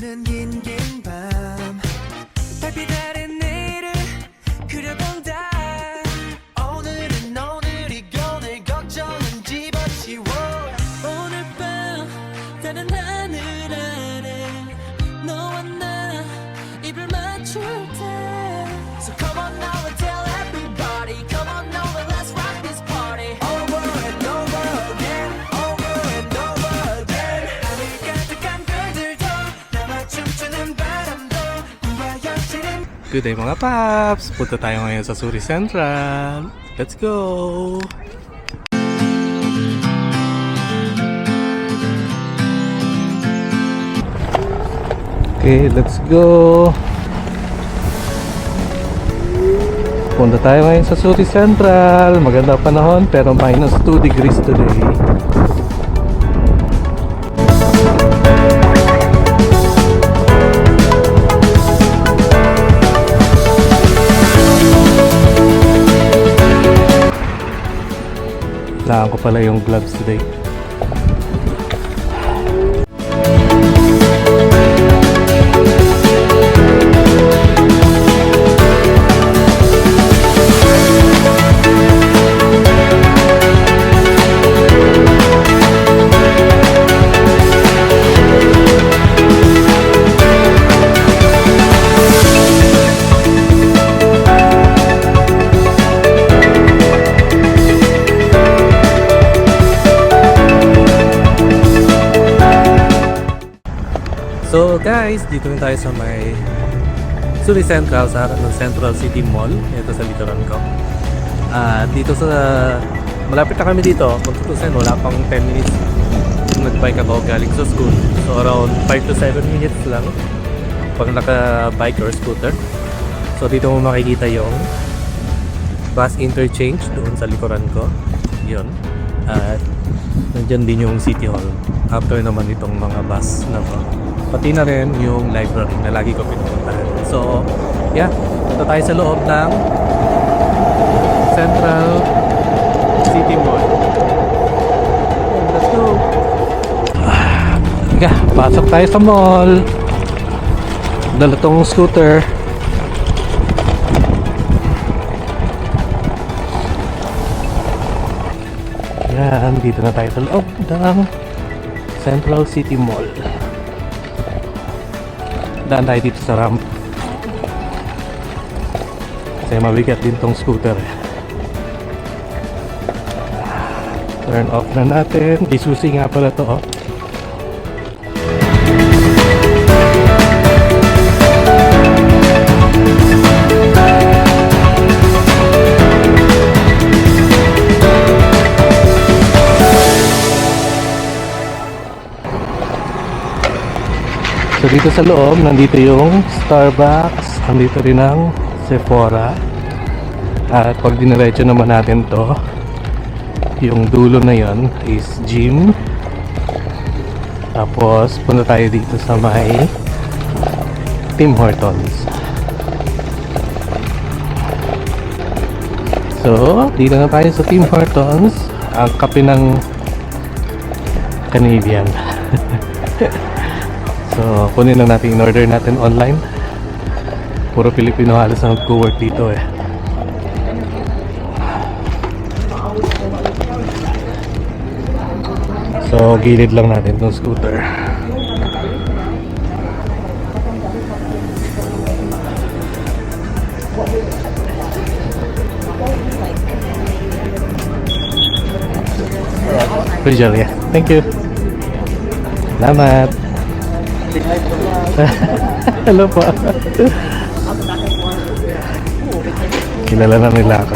흐르는 긴긴 밤 달빛 아래 내일을 그려본다. 오늘은 오늘이고 내 걱정은 집어치워. 오늘 밤 다른 하늘 아래 너와 나 입을 맞출 때. So come on now and tell everybody, come on now and let's rock this party. Over and over again, over and over again. 하늘 가득한 별들도 남아 춤추는 바람도 꿈과 현실은. Good day mga paps! Punta tayo ngayon sa Suri Central. Let's go! Okay, let's go! Punta tayo ngayon sa Suri Central. Maganda panahon pero minus 2 degrees today. Kailangan ko pala yung gloves today. So guys, dito na tayo sa may Suri Central, sa harap ng Central City Mall. Ito sa likuran ko. Dito sa malapit na kami dito. Kung tutusin, wala pang 10 minutes nag-bike ako galing sa school. So around 5 to 7 minutes lang pag naka-bike or scooter. So dito mo makikita yung bus interchange doon sa likuran ko. Yun. At nandyan din yung City Hall. After naman itong mga bus na to. Pati na rin yung library na lagi ko pinupuntahan. So, yeah. Punta tayo sa loob ng Central City Mall. Let's go! Pasok tayo sa mall. Dala tong scooter. Yan, dito na tayo sa loob ng Central City Mall. Daan tayo dito sa ramp kasi mabigat din tong scooter. Turn off na natin. Isusi nga pala to, oh. So dito sa loob, nandito yung Starbucks, nandito rin ang Sephora. At pag diniretso naman natin to, yung dulo na yon is gym. Tapos punta tayo dito sa may Tim Hortons. So dito na tayo sa Tim Hortons, ang kape ng Canadian. So, kunin lang natin, in-order natin online. Puro Pilipino halos na mag-work dito eh. So, gilid lang natin itong scooter. Rizal, yeah. Thank you. Salamat. Hello po. Kilala na nila ako.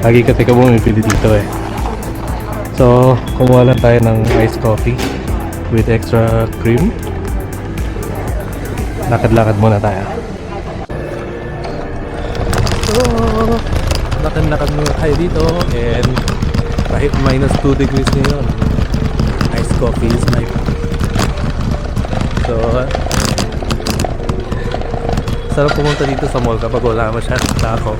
Lagi kasi ka bumipili dito eh. So, kumuha lang tayo ng iced coffee with extra cream. Lakad-lakad muna tayo. So, lakad-lakad muna tayo dito. And kahit minus 2 degrees ngayon, iced coffee is life. So, sarap pumunta dito sa mall kapag wala masyadong tao.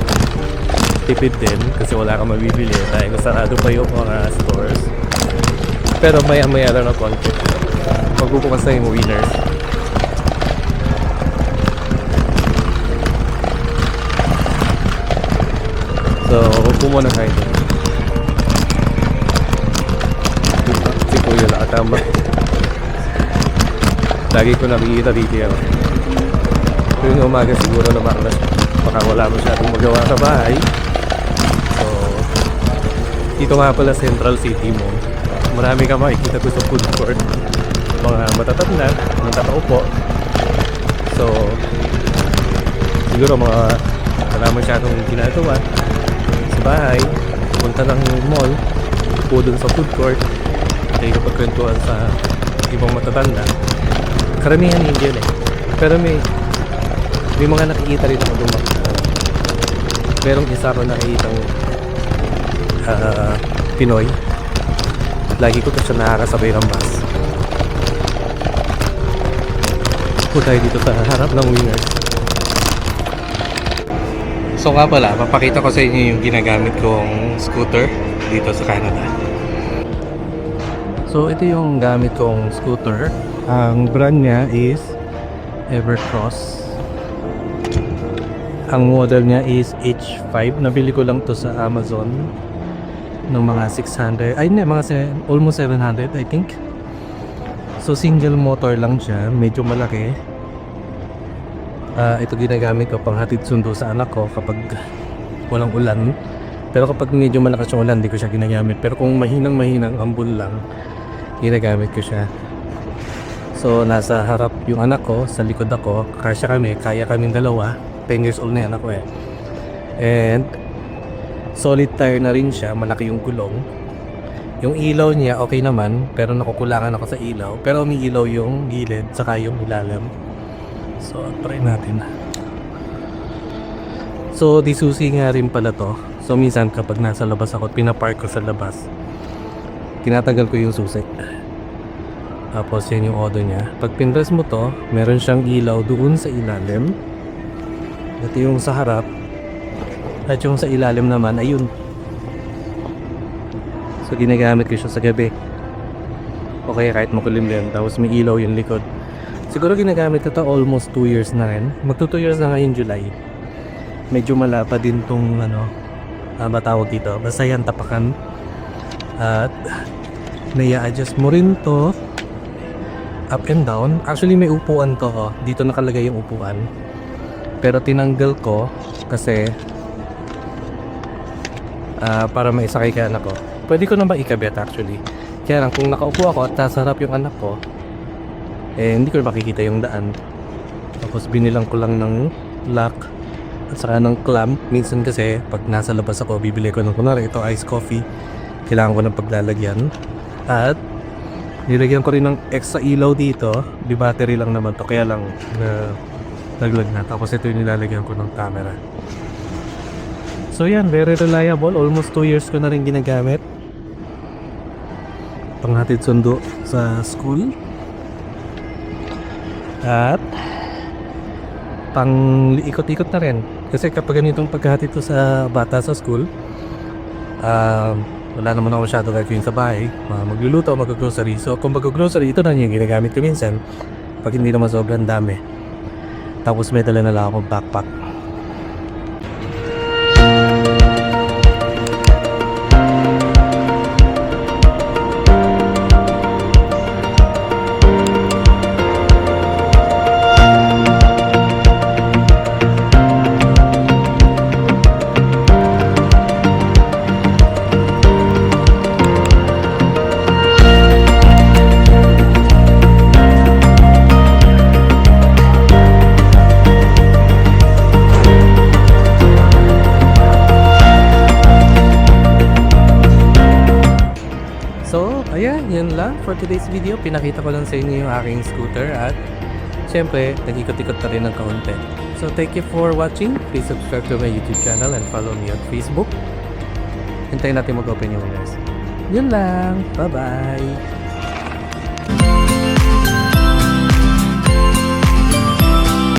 Tipid din kasi wala kang mabibili dahil sarado pa yung mga stores. Pero maya-maya lang na konti. magbubukas na yung winners. So, upo muna tayo dun. Si Kuya nakatamba. Lagi ko nakikita dito yan. Tuwing umaga siguro naman baka wala masyadong magawa sa bahay. So, dito nga pala Central City Mall. Marami ka makikita ko sa food court. Mga matatanda, nakaupo. So, siguro wala masyadong ginagawa sa bahay. Punta ng mall, upo dun sa food court. Tayo pagkwentuhan sa ibang matatanda. Karamihan hindi yun eh. Pero may mga nakikita rin ako doon. Merong isa ko nakikitang Pinoy. Lagi ko ito siya nakakasabay ng bus. Upo tayo dito sa harap ng winners. So nga pala, papakita ko sa inyo yung ginagamit kong scooter dito sa Canada. So ito yung gamit kong scooter. Ang brand niya is Evercross. Ang model niya is H5. Nabili ko lang to sa Amazon ng mga 600. Ay hindi, almost 700 I think. So single motor lang siya. Medyo malaki. Ito ginagamit ko pang hatid sundo sa anak ko kapag walang ulan. Pero kapag medyo malakas yung ulan, hindi ko siya ginagamit. Pero kung mahinang ambon lang, ginagamit ko siya. So nasa harap yung anak ko, sa likod ako, kaya kaming dalawa. 10 years old na yan ako eh. And solid tire na rin siya, malaki yung gulong. Yung ilaw niya okay naman, pero nakukulangan ako sa ilaw. Pero may ilaw yung gilid, saka yung ilalim. So try natin. So disusi nga rin pala to. So minsan kapag nasa labas ako, pinapark ko sa labas, tinatanggal ko yung susi. Tapos yan yung odo niya. Pag pinress mo to, meron siyang ilaw doon sa ilalim. Ito yung sa harap. At yung sa ilalim naman, ayun. So ginagamit ko siya sa gabi. Okay, kahit makulim din. Tapos may ilaw yung likod. Siguro ginagamit ko ito almost 2 years na rin. Magto 2 years na ngayon July. Medyo malapa din tong matawag dito. Basta yan tapakan. At naya-adjust mo rin to up and down. Actually may upuan to. Dito nakalagay yung upuan. Pero tinanggal ko kasi para maisakay ka anak ko. Pwede ko naman ikabit actually. Kaya lang kung nakaupo ako at nasa harap yung anak ko, hindi ko makikita yung daan. Tapos binilang ko lang ng lock at saka ng clamp. Minsan kasi pag nasa labas ako, bibili ko ng kunwari ito ice coffee. Kailangan ko ng paglalagyan. At nilagyan ko rin ng extra ilaw dito. Di battery lang naman to, kaya lang naglag na. Tapos ito yung nilalagyan ko ng camera. So yan, very reliable. Almost 2 years ko na rin ginagamit. Panghatid sundo sa school. At pang ikot-ikot na rin. Kasi kapag ganitong paghahatid ko sa bata sa school, wala naman ako masyado gagawin sa bahay. Magluluto, mag-grocery. So kung mag-grocery, ito na yung ginagamit ko minsan. Pag hindi naman sobrang dami. Tapos may dala na lang akong backpack. Yun lang for today's video. Pinakita ko lang sa inyo yung aking scooter at syempre nag-ikot-ikot na rin ng kaunti. So thank you for watching. Please subscribe to my YouTube channel and follow me on Facebook. Hintayin natin mag-open yung winners. Yun lang. Bye bye.